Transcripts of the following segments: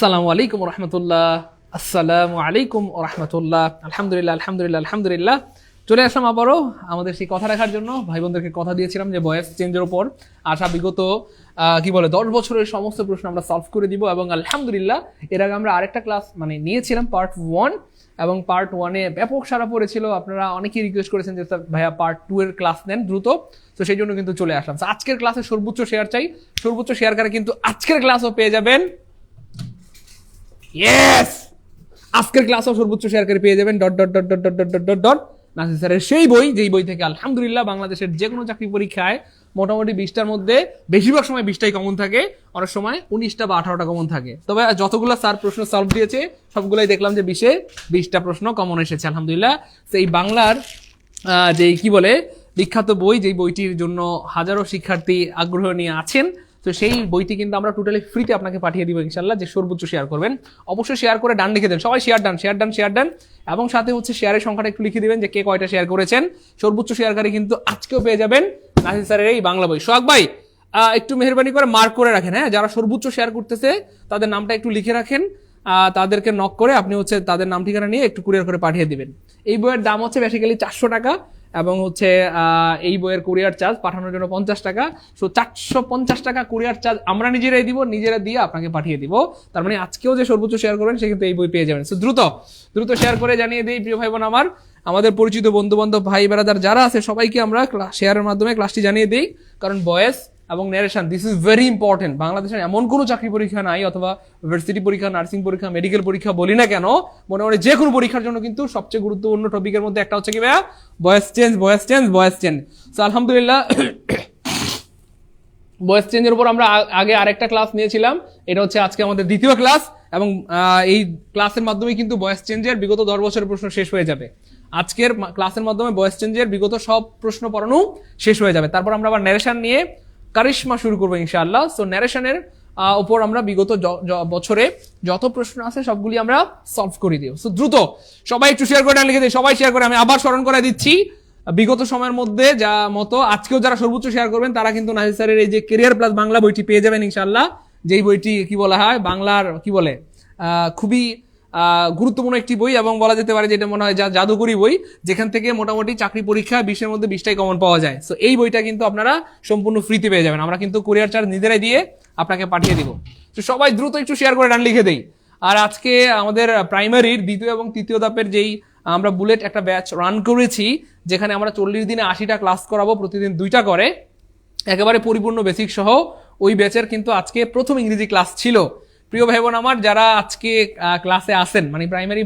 আসসালামু আলাইকুম রহমতুল্লাহ। আসসালামু আলাইকুম রহমতুল্লাহ। আলহামদুলিল্লাহ আলহামদুলিল্লাহ আলহামদুলিল্লাহ। চলে আসলাম আবারও আমাদের সেই কথা রাখার জন্য। ভাই বোনদেরকে কথা দিয়েছিলাম যে ভয়েস চেঞ্জের উপর আসা বিগত 10 বছরের সমস্ত প্রশ্ন আমরা সলভ করে দিব, এবং আলহামদুলিল্লাহ এর আগে আমরা আরেকটা ক্লাস নিয়েছিলাম পার্ট 1, এবং পার্ট 1-এ ব্যাপক সারা পড়েছিল। আপনারা অনেকেই রিকোয়েস্ট করেছেন যে স্যার ভাইয়া পার্ট 2 এর ক্লাস নেন দ্রুত, তো সেই জন্য কিন্তু চলে আসলাম। আজকের ক্লাসে সর্বোচ্চ শেয়ার চাই, সর্বোচ্চ শেয়ার করে কিন্তু আজকের ক্লাসও পেয়ে যাবেন। ইয়েস, আজকের ক্লাসও সর্বোচ্চ শেয়ার করে পেয়ে যাবেন dot dot dot dot dot dot dot dot Nasir স্যারের সেই বই, যেই বই থেকে আলহামদুলিল্লাহ বাংলাদেশের যে কোনো চাকরি পরীক্ষায় মোটামুটি 20টার মধ্যে বেশিরভাগ সময় 20টাই কমন থাকে, অনেক সময় 19টা বা 18টা কমন থাকে। তবে যতগুলো স্যার প্রশ্ন সলভ দিয়েছে সবগুলোই দেখলাম যে 20টা প্রশ্ন কমন এসেছে আলহামদুলিল্লাহ। সেই বাংলার যেই বিখ্যাত বই, যেই বইটির জন্য হাজারো শিক্ষার্থী আগ্রহ নিয়ে আছেন, তো সেই বইটি কিন্তু আমরা টোটালি ফ্রিতে আপনাকে পাঠিয়ে দিব ইনশাল্লাহ, যে সর্বোচ্চ শেয়ার করবেন। অবশ্যই শেয়ার করে ডান লিখে দেন, সবাই share done share done share done, এবং সাথে শেয়ারের সংখ্যাটা একটু লিখে দিবেন যে কে কয়টা শেয়ার করেছেন। সর্বোচ্চ শেয়ারকারী কিন্তু আজকেও পেয়ে যাবেন নাসির স্যারের এই বাংলা বই। সোহাগ ভাই একটু মেহরবানি করে মার্ক করে রাখেন, হ্যাঁ, যারা সর্বোচ্চ শেয়ার করতেছে তাদের নামটা একটু লিখে রাখেন, তাদেরকে নক করে আপনি তাদের নাম ঠিকানা নিয়ে একটু কুরিয়ার করে পাঠিয়ে দিবেন। এই বইয়ের দাম হচ্ছে বেসিক্যালি 400 টাকা, এবং এই বইয়ের কুরিয়ার চার্জ পাঠানোর জন্য 50 টাকা। সো 450 টাকা কুরিয়ার চার্জ আমরা নিজেরাই দিব, নিজেরা দিয়ে আপনাকে পাঠিয়ে দিব। তার মানে আজকেও যে সর্বোচ্চ শেয়ার করবেন সে কিন্তু এই বই পেয়ে যাবেন। সো দ্রুত শেয়ার করে জানিয়ে দিই প্রিয় ভাই বোন আমাদের পরিচিত বন্ধু বান্ধব ভাই বেড়াদার যারা আছে সবাইকে আমরা শেয়ারের মাধ্যমে ক্লাসটি জানিয়ে দিই, কারণ ভয়েস এবং narration this is very important. বাংলাদেশের এমন কোনো চাকরি পরীক্ষা নাই, অথবা ইউনিভার্সিটি পরীক্ষা, নার্সিং পরীক্ষা, মেডিকেল পরীক্ষা বলি না কেন, মনে যে কোনো পরীক্ষার জন্য কিন্তু সবচেয়ে গুরুত্বপূর্ণ টপিকের মধ্যে একটা হচ্ছে কি ভাইয়া, ভয়েস চেঞ্জ। তো আলহামদুলিল্লাহ ভয়েস চেঞ্জের উপর আমরা আগে আরেকটা ক্লাস নিয়েছিলাম, এটা হচ্ছে আজকে আমাদের দ্বিতীয় ক্লাস, এবং এই ক্লাসের মাধ্যমে কিন্তু ভয়েস চেঞ্জের বিগত 10 বছরের প্রশ্ন শেষ হয়ে যাবে। আজকের ক্লাসের মাধ্যমে ভয়েস চেঞ্জের বিগত সব প্রশ্ন পড়ানো শেষ হয়ে যাবে। তারপর আমরা আবার ন্যারেশন নিয়ে কারিশমা শুরু করবো ইনশাআল্লাহ। সো ন্যারেশনের উপর আমরা বিগত বছরে যত প্রশ্ন আছে সবগুলি আমরা সলভ করে দিই। সো দ্রুত সবাই একটু শেয়ার করে লিখে দিই, সবাই শেয়ার করে। আমি আবার স্মরণ করে দিচ্ছি, বিগত সময়ের মধ্যে যা মতো আজকেও যারা সর্বোচ্চ শেয়ার করবেন তারা কিন্তু নাসির স্যারের এই যে ক্যারিয়ার প্লাস বাংলা বইটি পেয়ে যাবেন ইনশাআল্লাহ। যেই বইটি বাংলার খুবই গুরুত্বপূর্ণ একটি বই, এবং বলা যেতে পারে যে এটা মনে হয় জাদুকরি বই, যেখান থেকে মোটামুটি চাকরি পরীক্ষা 20-এর মধ্যে 20টাই কমন পাওয়া যায়। সো এই বইটা কিন্তু আপনারা সম্পূর্ণ ফ্রিতে পেয়ে যাবেন, আমরা কিন্তু কুরিয়ার চার্জ নিজেরাই দিয়ে আপনাকে পাঠিয়ে দিব। তো সবাই দ্রুত একটু শেয়ার করে ডান লিখে দেই। আর আজকে আমাদের প্রাইমারির 2য় এবং 3য় ধাপের যেই আমরা বুলেট একটা ব্যাচ রান করেছি, যেখানে আমরা 40 দিনে 80টা ক্লাস করাবো, প্রতিদিন 2টা করে, একেবারে পরিপূর্ণ বেসিক সহ। ওই ব্যাচের কিন্তু আজকে প্রথম ইংরেজি ক্লাস ছিল। প্রিয় ভাই বোন আমার, যারা আজকে ক্লাসে আসেন, প্রাইমারি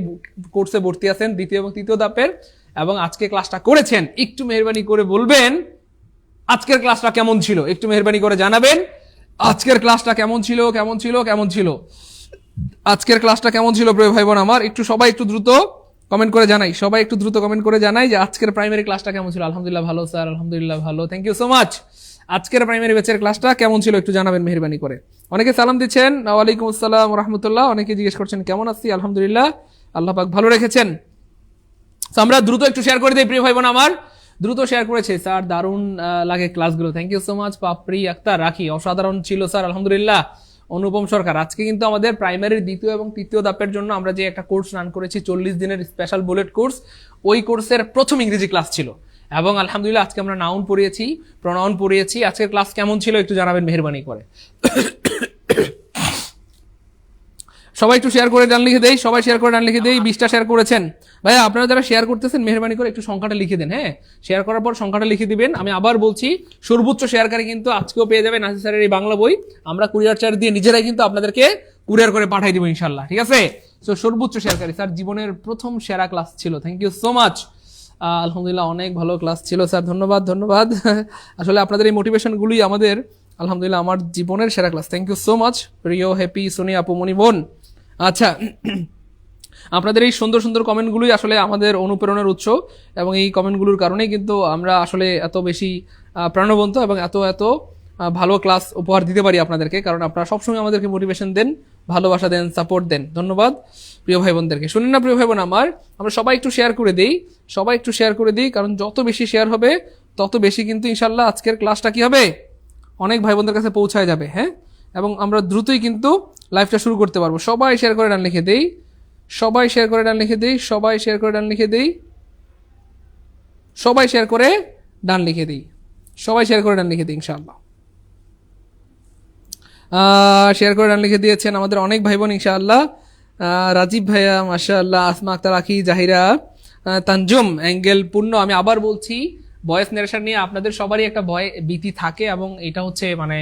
কোর্সে ভর্তি আছেন 2য় এবং 3য় ধাপের, এবং আজকে ক্লাসটা করেছেন, একটু মেহরবানি করে বলবেন আজকের ক্লাসটা কেমন ছিল, একটু মেহরবানি করে জানাবেন আজকের ক্লাসটা কেমন ছিল আজকের ক্লাসটা কেমন ছিল প্রিয় ভাই বোন আমার। সবাই একটু দ্রুত কমেন্ট করে জানাই যে আজকের প্রাইমারি ক্লাসটা কেমন ছিল। আলহামদুলিল্লাহ ভালো স্যার, আলহামদুলিল্লাহ ভালো, থ্যাংক ইউ সো মাচ। আজকের প্রাইমারি ব্যাচের ক্লাসটা কেমন ছিল একটু জানাবেন মেহরবানি করে। অনেকে সালাম দিচ্ছেন, ওয়ালাইকুম আসসালাম রাহমাতুল্লাহ। অনেকে জিজ্ঞেস করছেন কেমন আছি, আলহামদুলিল্লাহ, আল্লাহ পাক ভালো রেখেছেন। আমরা দ্রুত একটু শেয়ার করে দিই প্রিয় ভাই বোন আমার, দ্রুত শেয়ার করেছে স্যার, দারুণ লাগে ক্লাসগুলো, থ্যাংক ইউ সো মাচ। পাপড়ি আক্তার রাখি, অসাধারণ ছিল স্যার, আলহামদুলিল্লাহ। অনুপম সরকার, আজকে কিন্তু আমাদের প্রাইমারির 2য় এবং 3য় ধাপের জন্য আমরা যে একটা কোর্স রান করেছি 40 দিনের স্পেশাল বুলেট কোর্স, ওই কোর্সের প্রথম ইংরেজি ক্লাস ছিল, এবং আলহামদুলিল্লাহ আজকে আমরা নাউন পড়িয়েছি, প্রনাউন পড়িয়েছি। আজকের ক্লাস কেমন ছিল একটু জানাবেন মেহরবানি করে। সবাই একটু শেয়ার করে ডান লিখে দেই, 20টা শেয়ার করেছেন ভাইয়া। আপনারা যারা শেয়ার করতেছেন মেহরবানি করে একটু সংখ্যাটা লিখে দেন, হ্যাঁ, শেয়ার করার পর সংখ্যাটা লিখে দিবেন। আমি আবার বলছি, সর্বোচ্চ শেয়ারকারী কিন্তু আজকেও পেয়ে যাবে নাসির স্যারের এই বাংলা বই, আমরা কুরিয়ার চার্জ দিয়ে নিজেরাই কিন্তু আপনাদেরকে কুরিয়ার করে পাঠিয়ে দিব ইনশাল্লাহ, ঠিক আছে। সো সর্বোচ্চ শেয়ারকারী স্যার, জীবনের প্রথম সেরা ক্লাস ছিল, থ্যাংক ইউ সো মাচ। আলহামদুলিল্লাহ অনেক ভালো ক্লাস ছিল স্যার, ধন্যবাদ। আসলে আপনাদের এই মোটিভেশনগুলি আমাদের আলহামদুলিল্লাহ আমার জীবনের সেরা class, thank you so much. প্রিয় হ্যাপি সোনি আপু মনি বোন, আচ্ছা, আপনাদের এই সুন্দর সুন্দর কমেন্টগুলোই আসলে আমাদের অনুপ্রেরণার উৎস, এবং এই কমেন্টগুলোর কারণেই কিন্তু আমরা আসলে এত বেশি প্রাণবন্ত এবং এত ভালো ক্লাস উপহার দিতে পারি আপনাদেরকে, কারণ আপনারা সবসময় আমাদেরকে মোটিভেশন দেন, ভালোবাসা দেন, সাপোর্ট দেন। ধন্যবাদ প্রিয় ভাই বোনদেরকে। শুনেন না প্রিয় ভাই বোন আমার, আমরা সবাই একটু শেয়ার করে দিই, কারণ যত বেশি শেয়ার হবে তত বেশি কিন্তু ইনশাল্লাহ আজকের ক্লাসটা কি হবে, অনেক ভাই বোনদের কাছে পৌঁছায় যাবে। হ্যাঁ, এবং আমরা দ্রুতই কিন্তু লাইভটা শুরু করতে পারবো। সবাই শেয়ার করে ডান লিখে দেই, সবাই শেয়ার করে ডান লিখে দেই, সবাই শেয়ার করে ডান লিখে দেই, সবাই শেয়ার করে ডান লিখে দিই, সবাই শেয়ার করে ডান লিখে দিই ইনশাআল্লাহ। শেয়ার করে ডান লিখে দিয়েছেন আমাদের অনেক ভাই বোন ইনশাআল্লাহ। রাজীব ভাইয়া মাশাআল্লাহ, আসমা আক্তার আখি, জাহিরা, তানজুম, অ্যাঙ্গেল, পূর্ণ। আমি আবার বলছি, ভয়েস নারেশন নিয়ে আপনাদের সবারই একটা ভয় ভীতি থাকে এবং এটা হচ্ছে মানে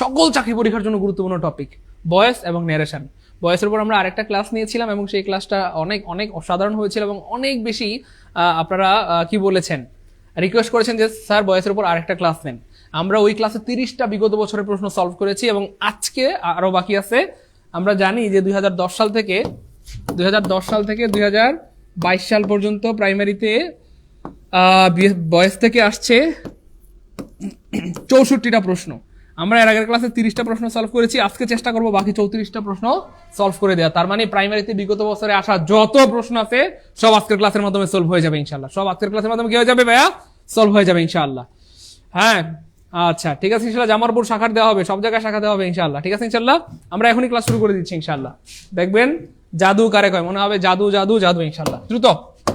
সকল চাকরি পরীক্ষার জন্য গুরুত্বপূর্ণ টপিক, ভয়েস এবং ন্যারেশন। ভয়েসের উপর আমরা আরেকটা ক্লাস নিয়েছিলাম এবং সেই ক্লাসটা অনেক অনেক অসাধারণ হয়েছিল এবং অনেক বেশি আপনারা কি বলেছেন, রিকোয়েস্ট করেছেন যে স্যার ভয়েসের উপর আরেকটা ক্লাস নেন। আমরা ওই ক্লাসে 30টা বিগত বছরের প্রশ্ন সলভ করেছি এবং আজকে আরো বাকি আছে। আমরা জানি যে 2010 সাল থেকে 2022 সাল পর্যন্ত প্রাইমারিতে ভয়েস থেকে আসছে 64টা প্রশ্ন। আমরা এর আগের ক্লাসে 30টা প্রশ্ন সলভ করেছি, আজকে চেষ্টা করব বাকি 34টা প্রশ্ন সলভ করে দেওয়া। তার মানে প্রাইমারিতে বিগত বছরে আসা যত প্রশ্ন আছে সব আজকের ক্লাসের মাধ্যমে সলভ হয়ে যাবে ইনশাআল্লাহ। সব আজকের ক্লাসের মাধ্যমে কি হয়ে যাবে ভাইয়া? সলভ হয়ে যাবে ইনশাআল্লাহ। হ্যাঁ আচ্ছা ঠিক আছে ইনশাআল্লাহ। জামালপুর শাখার দেওয়া হবে, সব জায়গায় শাখা দেওয়া হবে ইনশাআল্লাহ। ঠিক আছে ইনশাআল্লাহ, আমরা এখনই ক্লাস শুরু করে দিচ্ছি ইনশাআল্লাহ। দেখবেন জাদু কারে কয়, মনে হবে জাদু জাদু জাদু ইনশাআল্লাহ। দ্রুত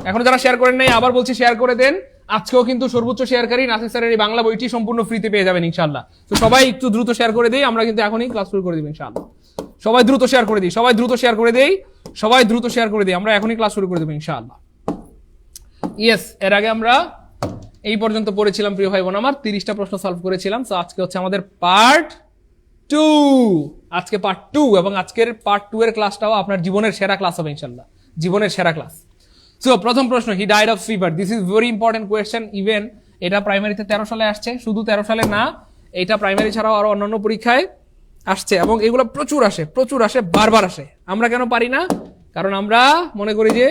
এখন যারা শেয়ার করেন নাই আবার বলছি শেয়ার করে দেন। আজকেও কিন্তু সর্বোচ্চ শেয়ারকারী নাসির স্যারের এই বাংলা বইটি সম্পূর্ণ ফ্রিতে পেয়ে যাবেন ইনশাআল্লাহ। তো সবাই একটু দ্রুত শেয়ার করে দেই, আমরা কিন্তু এখনই ক্লাস শুরু করে দিব ইনশাআল্লাহ। সবাই দ্রুত শেয়ার করে দিই, সবাই দ্রুত শেয়ার করে দেই, সবাই দ্রুত শেয়ার করে দিই, আমরা এখনই ক্লাস শুরু করে দেব ইনশাআল্লাহ। ইয়েস, এর আগে আমরা এই পর্যন্ত পড়েছিলাম প্রিয় ভাই বোন আমার, 30টা প্রশ্ন সলভ করেছিলাম। সো আজকে হচ্ছে আমাদের পার্ট 2, আজকে পার্ট 2 এবং আজকের পার্ট 2 এর ক্লাসটাও আপনার জীবনের সেরা ক্লাস হবে ইনশাআল্লাহ, জীবনের সেরা ক্লাস। সো প্রথম প্রশ্ন, he died of fever. This is very important question. Even এটা প্রাইমারিতে 13 সালে আসছে, শুধু 13 সালে না, এটা প্রাইমারি ছাড়াও আরো অন্যান্য পরীক্ষায় আসছে এবং এগুলো প্রচুর আসে, বারবার আসে। আমরা কেন পারি না? কারণ আমরা মনে করি যে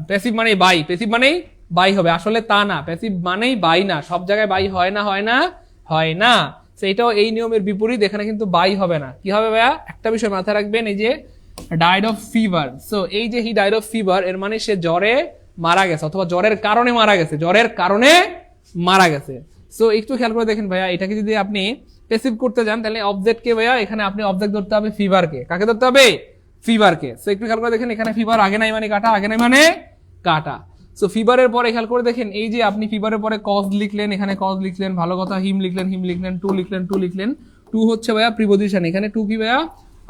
প্যাসিভ মানেই বাই, প্যাসিভ মানেই বাই হবে। আসলে তা না, প্যাসিভ মানেই বাই না, সব জায়গায় বাই হয় না, হয় না, হয় না। সেইটাও এই নিয়মের বিপরীত, এখানে কিন্তু বাই হবে না। কি হবে ভাইয়া? একটা বিষয় মাথায় রাখবেন, এই যে ডাইড অফ ফিভার। সো এই যে হি ডাইড অফ ফিভার, এর মানে সে জ্বরে মারা গেছে অথবা জ্বরের কারণে মারা গেছে, জ্বরের কারণে মারা গেছে। সো একটু খেয়াল করে দেখেন ভাইয়া, এটাকে যদি আপনি প্যাসিভ করতে যান তাহলে অবজেক্ট কে ভাইয়া, এখানে আপনি অবজেক্ট ধরতে হবে ফিভারকে। কাকে ধরতে হবে? ফিভারকে। সো একটু খেয়াল করে দেখেন, এখানে ফিভার আগে নাই মানে কাটা, আগে নাই মানে কাটা। সো ফিভারের পরে খেয়াল করে দেখেন, এই যে আপনি ফিভারের পরে কজ লিখলেন, এখানে কজ লিখলেন, ভালো কথা, হিম লিখলেন, হিম লিখলেন, টু লিখলেন, টু লিখলেন। টু হচ্ছে ভাইয়া প্রিপোজিশন। এখানে টু কি ভাইয়া?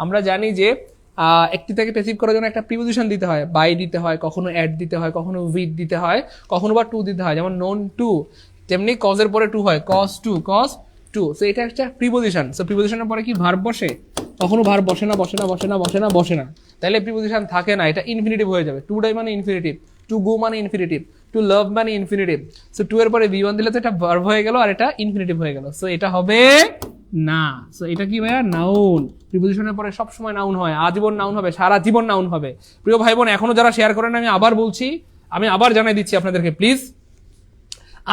আমরা জানি যে একটি থেকে প্যাসিভ করার জন্য একটা প্রিপোজিশন দিতে হয়, বাই দিতে হয়, কখনো অ্যাড দিতে হয়, কখনো উইথ দিতে হয়, কখনো বা টু দিতে হয়, যেমন নোন টু। তেমনি কজের পরে টু হয়, cause to, cause to. So এটা একটা প্রিপোজিশন। সো প্রিপোজিশনের পরে কি ভার্ব বসে? কখনো ভার্ব বসে না, বসে না, বসে না, বসে না, বসে না। তাহলে প্রিপোজিশন থাকে না, এটা ইনফিনিটিভ হয়ে যাবে। টু ডাই মানে ইনফিনিটিভ, টু গো মানে ইনফিনিটিভ, টু লাভ মানে ইনফিনিটিভ। সো টু এর পরে V1 দিলে তো এটা ভার্ব হয়ে গেল আর এটা ইনফিনিটিভ হয়ে গেল। সো এটা হবে না। সো এটা কি ভাইয়া? নাউন। প্রিপোজিশনের পরে সব সময় নাউন হয়, আজীবন নাউন হবে, সারা জীবন নাউন হবে। প্রিয় ভাই বোন, এখনো যারা শেয়ার করেন আমি আবার বলছি, আমি আবার জানাই দিচ্ছি আপনাদেরকে, প্লিজ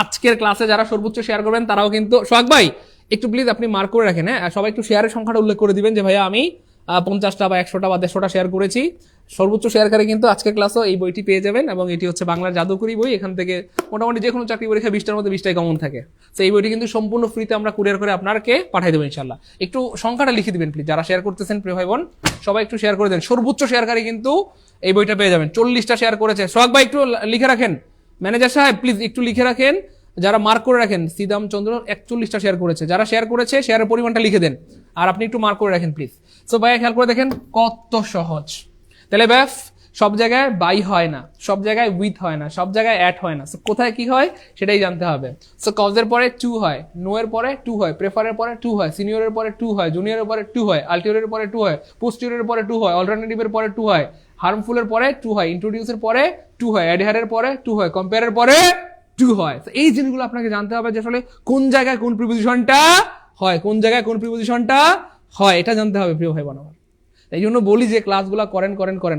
আজকের ক্লাসে যারা সর্বোচ্চ শেয়ার করবেন তারাও কিন্তু, সোহাগ ভাই একটু প্লিজ আপনি মার্ক করে রাখেন, হ্যাঁ সবাই একটু শেয়ারের সংখ্যাটা উল্লেখ করে দিবেন যে ভাইয়া আমি 50টা বা 100টা বা 150টা শেয়ার করেছি। সর্বোচ্চ শেয়ারকারী কিন্তু আজকের ক্লাসও এই বইটি পেয়ে যাবেন এবং এটি হচ্ছে বাংলার জাদুকরি বই। এখান থেকে মোটামুটি যে কোনো চাকরি পরীক্ষা 20টার মধ্যে 20টাই কমন থাকে। তো এই বইটি কিন্তু সম্পূর্ণ ফ্রিতে আমরা কুরিয়ার করে আপনাকে পাঠিয়ে দেবো ইনশাল্লাহ। একটু সংখ্যাটা লিখে দিবেন প্লিজ, যারা শেয়ার করতেছেন প্রিয় ভাই বোন সবাই একটু শেয়ার করে দেন। সর্বোচ্চ শেয়ারকারী কিন্তু এই বইটা পেয়ে যাবেন। 40টা শেয়ার করেছে। সোহাগ ভাই একটু লিখে রাখেন, ম্যানেজার সাহেব প্লিজ একটু লিখে রাখেন, যারা মার্ক করে রাখেন। সিদাম চন্দ্র 41টা শেয়ার করেছে, যারা শেয়ার করেছে শেয়ারের পরিমাণটা লিখে দেন আর আপনি একটু মার্ক করে রাখেন প্লিজ। সো ভাইয়া খেয়াল করে দেখেন কত সহজ। তাহলে ব্যাস সব জায়গায় বাই হয় না, সব জায়গায় উইথ হয় না, সব জায়গায় অ্যাট হয় না। সো কোথায় কি হয় সেটাই জানতে হবে। সো কজের পরে টু হয়, নো এর পরে টু হয়, প্রেফারের পরে টু হয়, সিনিয়রের পরে টু হয়, জুনিয়রের পরে টু হয়, আলটিরিয়রের পরে টু হয়, পোস্টিরিয়রের পরে টু হয়, অল্টারনেটিভের পরে টু হয়, হার্মফুলের পরে টু হয়, ইন্ট্রোডিউসের পরে টু হয়, অ্যাডহারের পরে টু হয়, কম্পেয়ারের পরে টু হয়। এই জিনিসগুলো আপনাকে জানতে হবে যে আসলে কোন জায়গায় কোন প্রিপোজিশনটা হয়, কোন জায়গায় কোন প্রিপোজিশনটা হয়, এটা জানতে হবে প্রিয় ভাই বোন আমার। এই জন্য বলি যে ক্লাসগুলো করেন,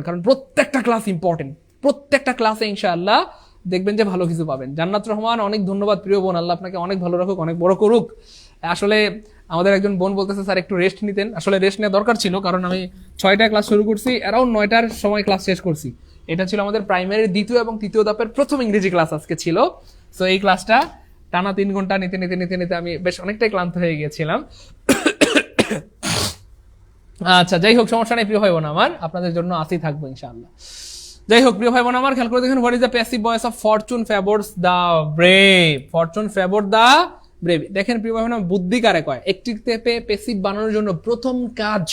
কারণ প্রত্যেকটা ক্লাস ইম্পর্টেন্ট। প্রত্যেকটা ক্লাসে ইনশাআল্লাহ দেখবেন যে ভালো কিছু পাবেন। জান্নাত রহমান অনেক ধন্যবাদ প্রিয় বোন, আল্লাহ আপনাকে অনেক ভালো রাখুক, অনেক বড় করুক। আসলে আমাদের একজন বোন বলতেছে স্যার একটু রেস্ট নিতেন। আসলে রেস্ট নেওয়া দরকার ছিল, কারণ আমি 6টায় ক্লাস শুরু করছি, অ্যারাউন্ড 9টার সময় ক্লাস শেষ করছি। এটা ছিল আমাদের প্রাইমারির 2য় এবং 3য় ধাপের প্রথম ইংরেজি ক্লাস আজকে ছিল। সো এই ক্লাসটা টানা 3 ঘন্টা নিতে নিতে নিতে নিতে আমি বেশ অনেকটাই ক্লান্ত হয়ে গিয়েছিলাম। আচ্ছা যাই হোক, সমস্যা নেই প্রিয় ভাই বোন আমার, আপনাদের জন্য আসি থাকবো ইনশাআল্লাহ। যাই হোক প্রিয় ভাই বোন আমার, খেয়াল করে দেখুন, what is the passive voice of fortune favours the brave. Fortune favour the brave. দেখেন প্রিয় ভাই বোন, বুদ্ধি কারে কয়? একটিভকে প্যাসিভ বানানোর জন্য প্রথম কাজ,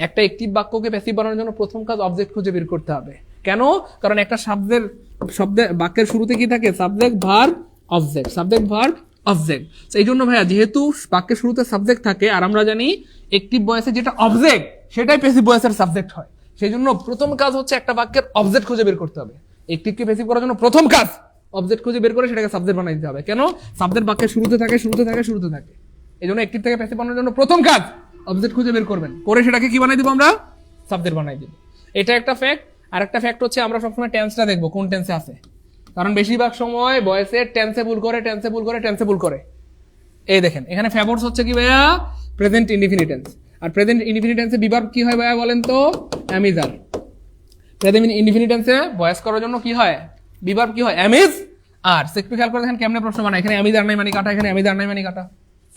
একটা একটিভ বাক্যকে প্যাসিভ বানানোর জন্য প্রথম কাজ অবজেক্ট খুঁজে বের করতে হবে। কেন? কারণ একটা শব্দের বাক্যের শুরুতে কি থাকে? Subject verb object, subject verb object. এই জন্য ভাইয়া, যেহেতু বাক্যের শুরুতে সাবজেক্ট থাকে, আর আমরা জানি একটিভ ভয়েসে যেটা অবজেক্ট সেটাই প্যাসিভ ভয়েসের সাবজেক্ট হয়, সেই জন্য প্রথম কাজ হচ্ছে একটা বাক্যের অবজেক্ট খুঁজে বের করতে হবে। একটিভকে প্যাসিভ করার জন্য প্রথম কাজ অবজেক্ট খুঁজে বের করে সেটাকে সাবজেক্ট বানাই দিতে হবে। কেন? সাবজেক্ট বাক্যের শুরুতে থাকে, শুরুতে থাকে, শুরুতে থাকে। এই জন্য একটিভ থেকে প্যাসিভ বানানোর জন্য প্রথম কাজ অবজেক্ট খুঁজে বের করবেন, করে সেটাকে কি বানাই দিব? আমরা সাবজেক্ট বানাই দিব। এটা একটা ফ্যাক্ট। আর একটা ফ্যাক্ট হচ্ছে, আমরা সবসময় টেন্সটা দেখবো কোন টেন্সে আছে, কারণ বেশিরভাগ সময় ভয়েসে টেন্সে ভুল করে, টেন্সে ভুল করে, টেন্সে ভুল করে। এই দেখেন এখানে ফেভারস হচ্ছে কি ভাইয়া? Present indefinite tense. আর প্রেজেন্ট ইনডিফিনিট টেন্সে বিভার্ব কি হয় ভাইয়া বলেন তো? Am is are. Present indefinite টেন্সে ভয়েস করার জন্য কি হয়? বিভার্ব কি হয়? Am is are. একটু খেয়াল করে দেখেন কেমনে প্রশ্ন বানায়। এখানে অ্যাম ইজ আর নাই মানে কাটা, এখানে অ্যাম ইজ আর নাই মানে কাটা।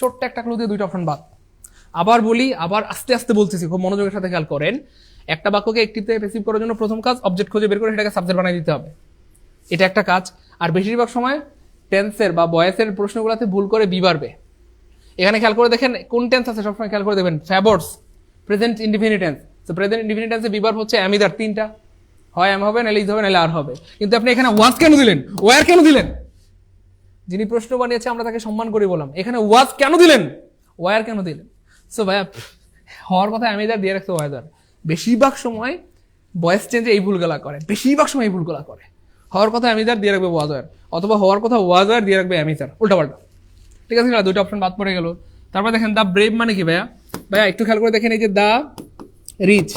ছোট্ট একটা ক্লু দিয়ে দুইটা অপশন বাদ। আবার বলি, আবার আস্তে আস্তে বলতেছি, খুব মনোযোগের সাথে খেয়াল করেন। একটা বাক্যকে একটিভ থেকে প্যাসিভ করার জন্য প্রথম কাজ অবজেক্ট খুঁজে বের করে সেটাকে সাবজেক্ট বানাই দিতে হবে, এটা একটা কাজ। আর বেশিরভাগ সময় টেন্সের বা ভয়েসের প্রশ্নগুলোতে ভুল করে বিভার্বে। এখানে খেয়াল করে দেখেন কোন টেন্স আছে, সবসময় খেয়াল করে দেখবেন ফেভারস, প্রেজেন্ট ইনডিফিনিট টেন্স। তো প্রেজেন্ট ইনডিফিনিট টেন্সে বিভার্ব হচ্ছে অ্যাম ইজ আর, তিনটা, হয় অ্যাম হবে, নাহলে ইজ হবে, নাহলে আর হবে। কিন্তু আপনি এখানে ওয়াজ কেন দিলেন? ওয়ার কেন দিলেন? যিনি প্রশ্ন বানিয়েছে আমরা তাকে সম্মান করে বললাম, এখানে ওয়াজ কেন দিলেন? ওয়ার কেন দিলেন? সো ভাইয়া, হওয়ার কথা অ্যাম ইজ আর দিয়ে রাখছে ওয়াজ আর। বেশিরভাগ সময় ভয়েস চেঞ্জে এই ভুলগুলা করে, বেশিরভাগ সময় এই ভুলগুলা করে। হওয়ার কথা অ্যাম ইজ আর দিয়ে রাখবে ওয়াজ আর, অথবা হওয়ার কথা ওয়াজ আর দিয়ে রাখবে অ্যাম ইজ আর, উল্টাপাল্টা। ঠিক আছে না? দুইটা অপশন বাদ পড়ে গেল। তারপর দেখেন দ্য ব্রেভ মানে কি ভাইয়া? ভাইয়া একটু খেয়াল করে দেখেন, এই যে দ্য রিচ,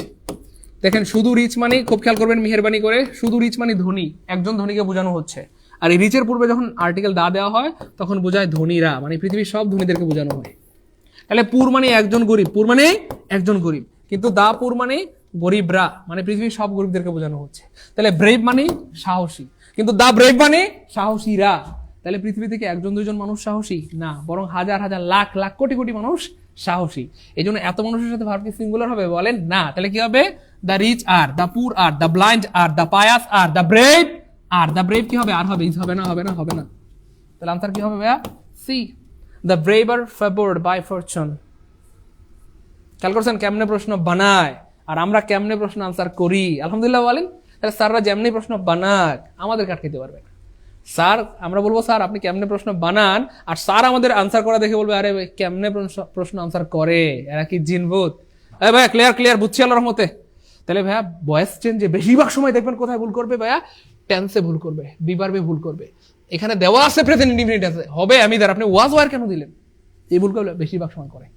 দেখেন শুধু রিচ মানে, খুব খেয়াল করবেন মেহেরবানি করে, শুধু রিচ মানে ধনী, একজন ধনীকে বোঝানো হচ্ছে। আর এই রিচের পূর্বে যখন আর্টিকেল দা দেওয়া হয় তখন বোঝায় ধনীরা, মানে পৃথিবীর সব ধনীদেরকে বোঝানো হয়। তাহলে পুর মানে একজন গরিব, পুর মানে একজন গরিব, কিন্তু দা পুর মানে গরিবরা, মানে পৃথিবীর সব গরিবদেরকে বোঝানো হচ্ছে। তাহলে ব্রেভ মানে সাহসী, কিন্তু দা ব্রেভ মানে সাহসীরা। তাহলে পৃথিবী থেকে একজন দুইজন মানুষ সাহসী না, বরং হাজার হাজার লাখ লাখ কোটি কোটি মানুষ সাহসী। এই জন্য এত মানুষের সাথে ভার্ব কি সিঙ্গুলার হবে? বলেন না। তাহলে কি হবে? The rich are, the poor are, the blind are, the pious are, the brave are. The brave কি হবে? আর হবে, ইজ হবে না, হবে না, হবে না। তাহলে আনসার কি হবে ভাইয়া? See, the brave are favoured by fortune. খেয়াল করছেন কেমনে প্রশ্ন বানায় আর আমরা কেমনে প্রশ্ন আনসার করি? আলহামদুলিল্লাহ বলেন। তাহলে স্যাররা যেমনি প্রশ্ন বানাক আমাদের কাট খেতে পারবে না। স্যার, আমরা বলবো স্যার আপনি কেমনে প্রশ্ন বানান, আর স্যার আমাদের আনসার করা দেখে বলবে আরে কেমনে প্রশ্ন আনসার করে, এরা কি জিনভূত। ভাইয়া ক্লিয়ার ক্লিয়ার, বুঝছি আল্লাহর রহমতে। তাহলে ভাইয়া ভয়েস চেঞ্জে বেশিরভাগ সময় দেখবেন কোথায় ভুল করবে ভাইয়া? টেন্সে ভুল করবে, বিভার্বে ভুল করবে। এখানে দেওয়া আছে প্রেজেন্ট ইনডিফিনিট আছে, হবে আমি দ্বারা, আপনি ওয়াজ ওয়ার কেন দিলেন? এই ভুল করলে বেশিরভাগ সময় করে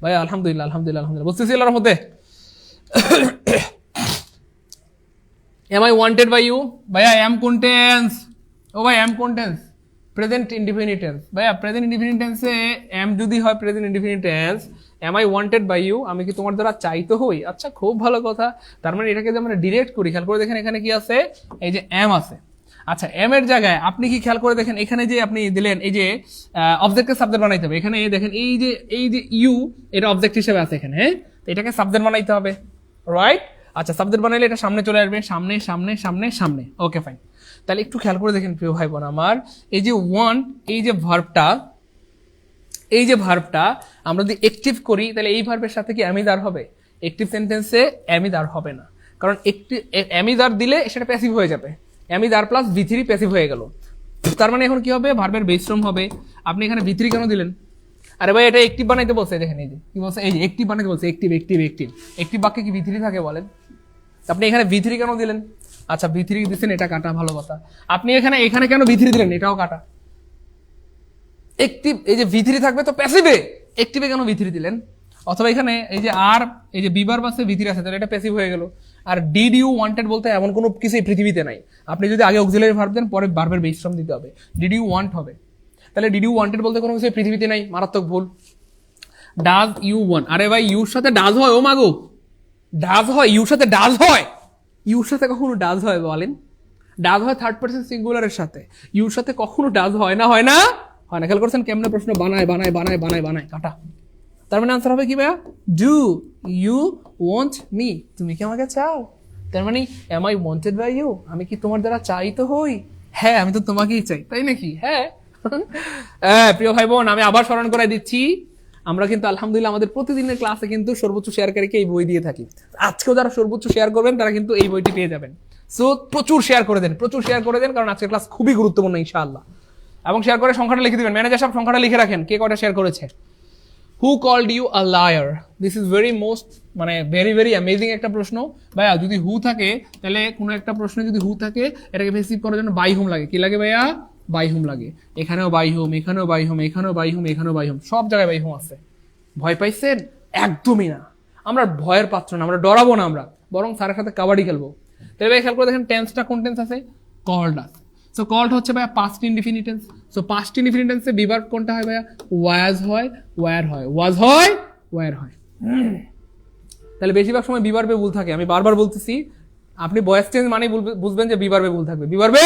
ভাইয়া। আলহামদুলিল্লাহ আলহামদুলিল্লাহ আলহামদুলিল্লাহ, বুঝতেছি আল্লাহর মধ্যে। Am I wanted by you? ভাইয়া am কোন টেন্স? ও ভাই am কোন টেন্স? Present indefinite tense. ভাইয়া প্রেজেন্ট ইনডিফিনিট টেন্সে am যদি হয় present indefinite tense, am I wanted by you, আমি কি তোমার দ্বারা চাইতে হই? আচ্ছা খুব ভালো কথা। তার মানে এটাকে যে আমরা ডিরেক্ট করি, খেয়াল করে দেখেন এখানে কি আছে? এই যে am আছে। আচ্ছা এম এর জায়গায় আপনি কি খেয়াল করে দেখেন, এখানে যে আপনি দিলেন এই যে অবজেক্টকে সাবজেক্ট বানাইতে হবে। এখানে দেখেন এই যে ইউ, এটা অবজেক্ট হিসেবে আছে এখানে, হ্যাঁ? তো এটাকে সাবজেক্ট বানাইতে হবে, রাইট? আচ্ছা সাবজেক্ট বানাইলে এটা সামনে চলে আসবে, সামনে সামনে সামনে সামনে, ওকে ফাইন। তাহলে একটু খেয়াল করে দেখেন প্রিয় ভাই বোন আমার, এই যে ওয়ান্ট, এই যে ভার্বটা আমরা যদি অ্যাক্টিভ করি তাহলে এই ভার্বের সাথে কি অ্যামিদার হবে? অ্যাক্টিভ সেন্টেন্সে অ্যামিদার হবে না, কারণ অ্যামিদার দিলে সেটা প্যাসিভ হয়ে যাবে। অ্যামিদার প্লাস V3 প্যাসিভ হয়ে গেল। তার মানে এখন কি হবে? ভার্বের বেস ফর্ম হবে। আপনি এখানে V3 কেন দিলেন? আরে ভাই এটা অ্যাক্টিভ বানাইতে বলছে, দেখেন এই যে কি বলছে, এই যে অ্যাক্টিভ বানাইতে বলছে, অ্যাক্টিভ অ্যাক্টিভ অ্যাক্টিভ। অ্যাক্টিভ বাক্যে কি V3 থাকে বলেন? আপনি এখানে V3 কেন দিলেন? আচ্ছা V3 দিচ্ছেন, এটা কাটা, ভালো কথা। আপনি এখানে কেন V3 দিলেন? এটাও কাটা। অ্যাক্টিভ, এই যে V3 থাকবে তো প্যাসিভে, অ্যাক্টিভে কেন V3 দিলেন? অথবা এখানে এই যে আর, এই যে বিভার্ব আছে, V3 আছে, তাহলে এটা প্যাসিভ হয়ে গেল। আর ডিড ইউ ওয়ান্টেড বলতে এমন কোনো কিছুই পৃথিবীতে নাই। আপনি যদি আগে অক্সিলারি ভার্ব দেন পরে ভার্বের বেস ফর্ম দিতে হবে, ডিড ইউ ওয়ান্ট হবে। তাহলে ডিড ইউ ওয়ান্টেড বলতে কোনো কিছু পৃথিবীতে নাই, মারাত্মক ভুল। ডাজ ইউ ওয়ান্ট, আরে ভাই ইউর সাথে ডাজ হয়, ও মাগো ডাজ হয়, ইউর সাথে ডাজ হয়। ইউর সাথে কখনো ডাজ হয় বলেন? ডাজ হয় থার্ড পারসন সিঙ্গুলারের সাথে, ইউর সাথে কখনো ডাজ হয় না, হয় না, হয় না। খেয়াল করছেন কেমনে প্রশ্ন বানায় বানায় বানায় বানায় বানায়, কাটা। তার মানে আনসার হবে কি ভাইয়া, ডু ইউ ওয়ান্ট মি, তুমি কি আমাকে চাও। তার মানে am I wanted by you, আমি কি তোমার দ্বারা চাইতো হই, হ্যাঁ আমি তো তোমাকেই চাই, তাই নাকি, হ্যাঁ। হ্যাঁ প্রিয় ভাই বোন, আমি আবার স্মরণ করাই দিচ্ছি, আমরা কিন্তু আলহামদুলিল্লাহ আমাদের প্রতিদিনের ক্লাসে কিন্তু সর্বোচ্চ শেয়ারকারীকে এই বই দিয়ে থাকি। আজকেও যারা সর্বোচ্চ শেয়ার করবেন তারা কিন্তু এই বইটি পেয়ে যাবেন। সো প্রচুর শেয়ার করে দেন, প্রচুর শেয়ার করে দেন, কারণ আজকের ক্লাস খুবই গুরুত্বপূর্ণ ইনশাআল্লাহ। এবং শেয়ার করে সংখ্যাটা লিখে দিবেন, ম্যানেজার সাহেব সংখ্যাটা লিখে রাখেন কে কয়টা শেয়ার করেছে। Who called you a liar, this is very most মানে ভেরি ভেরি অ্যামেজিং একটা প্রশ্ন ভাইয়া। যদি হু থাকে তাহলে কোনো একটা প্রশ্নে যদি হু থাকে এটাকে রিসিভ করার জন্য বাই হুম লাগে, কি লাগে ভাইয়া, বাই হুম লাগে। এখানেও বাই হুম, এখানেও বাই হুম, এখানেও বাই হুম, এখানেও বাই হুম, সব জায়গায় বাই হুম আছে। ভয় পাইছেন? একদমই না, আমরা ভয়ের পাত্র না, আমরা ডরাবো না, আমরা বরং স্যারের সাথে কাবাডি খেলবো। তাই ভাই খেয়াল করে দেখেন টেন্সটা কোন টেন্স আছে, কল্ড আছে। সো কল্ড হচ্ছে ভাইয়া past indefinite tense. So past indefinite টেন্সে বিভার্ব কোনটা হয় ভাইয়া, ওয়াজ হয়, ওয়্যার হয়, ওয়াজ হয়, ওয়্যার হয়। তাহলে বেশিরভাগ সময় বিভার্বে ভুল থাকে, আমি বারবার বলতেছি, আপনি ভয়েস চেঞ্জ মানে বুঝবেন যে বিভার্বে ভুল থাকবে, বিভার্বে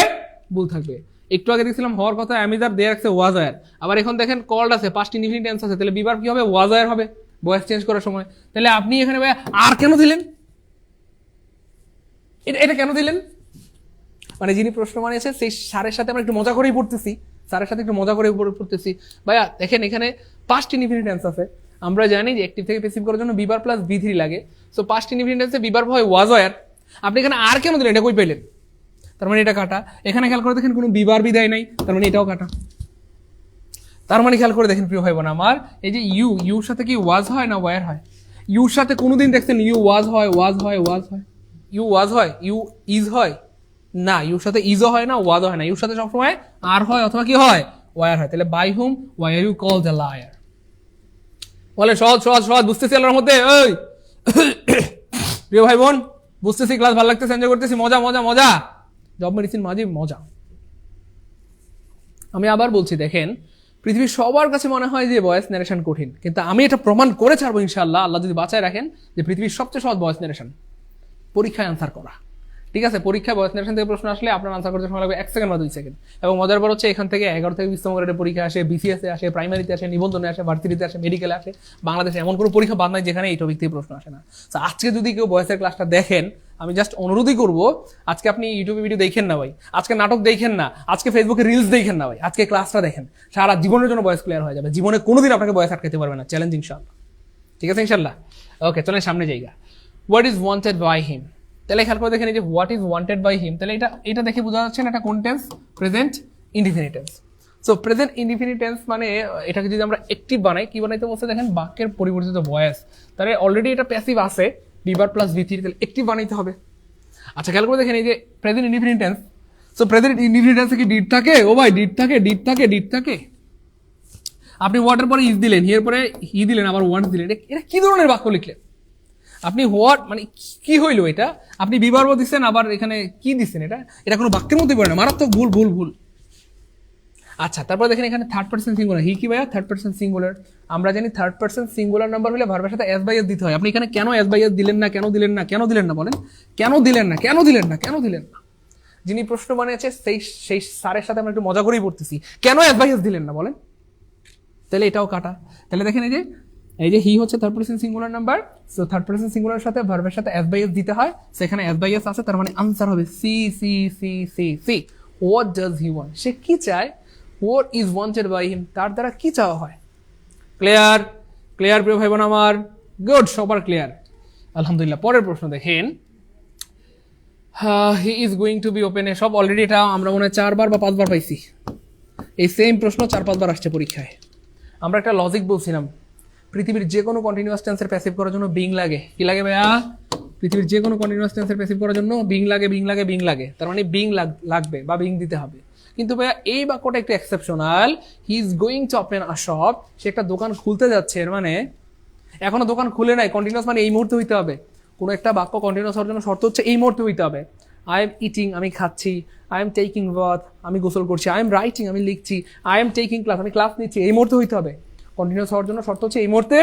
ভুল থাকবে। একটু আগে দেখছিলাম হওয়ার কথা অ্যামিজার দিয়ে রাখছে ওয়াজ ওয়্যার, আবার এখন দেখেন কল্ড আছে, পাস্ট ইনডিফিনিট টেন্স আছে, তাহলে বিভার্ব কি হবে, ওয়াজ ওয়্যার হবে ভয়েস চেঞ্জ করার সময়। তাহলে আপনি এখানে ভাইয়া আর কেন দিলেন, এটা কেন দিলেন, মানে যিনি প্রশ্ন বানিয়েছে সেই স্যারের সাথে আমরা একটু মজা করেই পড়তেছি, স্যারের সাথে একটু মজা করে পড়তেছি। ভাইয়া দেখেন এখানে পাস্ট ইনডিফিনিট টেন্স আছে, আমরা জানি যে অ্যাক্টিভ থেকে প্যাসিভ করার জন্য বিভার প্লাস বি3 লাগে। সো পাস্ট ইনডিফিনিট টেন্সে বিভার হয় ওয়াজ ওয়্যার, আপনি এখানে আর কেন দিলেন, এটা কই পেলেন, তার মানে এটা কাটা। এখানে খেয়াল করে দেখেন কোনো বিভার বিদায় নাই, তার মানে এটাও কাটা। তার মানে খেয়াল করে দেখেন প্রিয় ভাই বোন আমার, এই যে ইউর সাথে কি ওয়াজ হয় না ওয়্যার হয়, ইউর সাথে কোনোদিন দেখছেন ইউ ওয়াজ হয়, ওয়াজ হয়, ওয়াজ হয়, ইউ ওয়াজ হয়, ইউ ইজ হয় না, ইউর সাথে ইজও হয় না, ওয়াজও হয় না, ইউর সাথে সবসময় আর হয় অথবা কি হয়, ওয়্যার হয়। তাহলে by whom were you call the liar, বলে সহজ সহজ সহজ, বুঝতেছি আল্লাহর মধ্যে। ওই প্রিয় ভাই বোন বুঝতেছি, ক্লাস ভালো লাগতেছে, এনজয় করতেছি, মজা মজা মজা, জব মেডিসিন মাঝে মজা। আমি আবার বলছি দেখেন, পৃথিবীর সবার কাছে মনে হয় যে ভয়েস ন্যারেশন কঠিন, কিন্তু আমি এটা প্রমাণ করে ছাড়বো ইনশাআল্লাহ, আল্লাহ যদি বাঁচায় রাখেন, যে পৃথিবীর সবচেয়ে সহজ ভয়েস ন্যারেশন পরীক্ষায় আনসার করা। ঠিক আছে, পরীক্ষায় ভয়েস ন্যারেশন থেকে প্রশ্ন আসলে আপনার আনসার করতে সময় লাগবে 1 সেকেন্ড বা 2 সেকেন্ড। এবং মজার পর হচ্ছে এখান থেকে 11 থেকে 20তম গ্রেডের পরীক্ষা আসে, বিসিএসে আসে, প্রাইমারিতে আসে, নিবন্ধনে আসে, ভার্সিটিতে আসে, মেডিকেলে আসে, বাংলাদেশে এমন কোনো পরীক্ষা বাদ নাই যেখানে এই টপিক থেকে প্রশ্ন আসে না। তো আজকে যদি কেউ ভয়েসের ক্লাসটা দেখেন, আমি জাস্ট অনুরোধই করবো, আজকে আপনি ইউটিউবে ভিডিও দেখেন না ভাই, আজকে নাটক দেখেন না, আজকে ফেসবুকে রিলস দেখেন না ভাই, আজকে ক্লাসটা দেখেন, সারা জীবনের জন্য ভয়েস ক্লিয়ার হয়ে যাবে, জীবনে কোনোদিন আপনাকে ভয়েস আটকাতে পারবে না, চ্যালেঞ্জ ইনশাআল্লাহ। ঠিক আছে ইনশাআল্লাহ, ওকে চলেন সামনে জায়গা। What is wanted by him, তাহলে খেয়াল করে দেখেন এই যে what is wanted by him, তাহলে এটা দেখে বোঝা যাচ্ছে না এটা কোন tense, present indefinite tense. So present indefinite tense মানে এটাকে যদি আমরা অ্যাক্টিভ বানাই, কি বানাইতে বলছে দেখেন, বাক্যের পরিবর্তিত ভয়েস, তাহলে অলরেডি এটা প্যাসিভ আছে, বিভার প্লাস বি3, তাহলে অ্যাক্টিভ বানাইতে হবে। আচ্ছা খেয়াল করে দেখেন এই যে present indefinite tense, so present indefinite টেন্সে কি ডিড থাকে, ও ভাই ডিড থাকে, ডিড থাকে, ডিড থাকে। আপনি হোয়াটের পরে ইজ দিলেন, হিয়ের পরে হি দিলেন, আবার ওয়ান্টস দিলেন, এটা কি ধরনের বাক্য লিখলেন আপনি, হোয়াট মানে কি হইলো এটা, আপনি বিভার্ব দিচ্ছেন আবার এখানে কি দিচ্ছেন, এটা কোনো বাক্যের মধ্যে পড়ে না, মারাত্মক ভুল ভুল ভুল। আচ্ছা তারপর দেখেন এখানে থার্ড পারসন সিঙ্গুলার, হি কি ভাইয়া, থার্ড পারসন সিঙ্গুলার। আমরা জানি থার্ড পারসন সিঙ্গুলার নাম্বার হলে ভার্বের সাথে এস বাই এস দিতে হয়, আপনি এখানে কেন এস বাই এস দিলেন না, কেন দিলেন না, কেন দিলেন না বলেন, কেন দিলেন না, কেন দিলেন না, কেন দিলেন না। যিনি প্রশ্ন বানিয়েছে সেই স্যারের সাথে আমরা একটু মজা করেই পড়তেছি, কেন এস বাই এস দিলেন না বলেন, তাহলে এটাও কাটা। তাহলে দেখেন এই যে হি হচ্ছে third person singular number, so third person সিঙ্গুলারের সাথে ভার্বের সাথে এস বাই এস দিতে হয়, সেখানে এস বাই এস আছে, তার মানে আনসার হবে C C C C C. What does he want, সে কি চায়, what is wanted by him, তার দ্বারা কি চাওয়া হয়। ক্লিয়ার, ক্লিয়ার প্রিয় ভাই বোন আমার, গুড, সবার ক্লিয়ার আলহামদুলিল্লাহ। পরের প্রশ্ন দেখেন, he is going to be open, সব অলরেডি এটা আমরা মনে হয় 4 বার বা 5 বার পাইছি, এই সেম প্রশ্ন 4-5 বার আসছে পরীক্ষায়। আমরা একটা লজিক বলছিলাম, পৃথিবীর যে কোনো কন্টিনিউয়াস টেন্সের প্যাসিভ করার জন্য বিং লাগে, কি লাগে ভাইয়া, পৃথিবীর যে কোনো কন্টিনিউয়াস টেন্সের প্যাসিভ করার জন্য বিং লাগে, বিং লাগে, বিং লাগে, তার মানে বিং লাগবে বা বিং দিতে হবে। কিন্তু ভাইয়া এই বাক্যটা একটু exceptional, he is going to open a shop, সে একটা দোকান খুলতে যাচ্ছে, এর মানে এখনো দোকান খুলে নাই, কন্টিনিউয়াস মানে এই মুহূর্তে হইতে হবে, কোনো একটা বাক্য কন্টিনিউয়াস হওয়ার জন্য শর্ত হচ্ছে এই মুহূর্তে হইতে হবে। আই এম ইটিং, আমি খাচ্ছি, আই এম টেকিং বাথ, আমি গোসল করছি, আই এম রাইটিং, আমি লিখছি, আই এম টেকিং ক্লাস, আমি ক্লাস নিচ্ছি, এই মুহূর্তে হইতে হবে। কন্টিনিউয়াস হওয়ার জন্য শর্ত হচ্ছে এই মুহূর্তে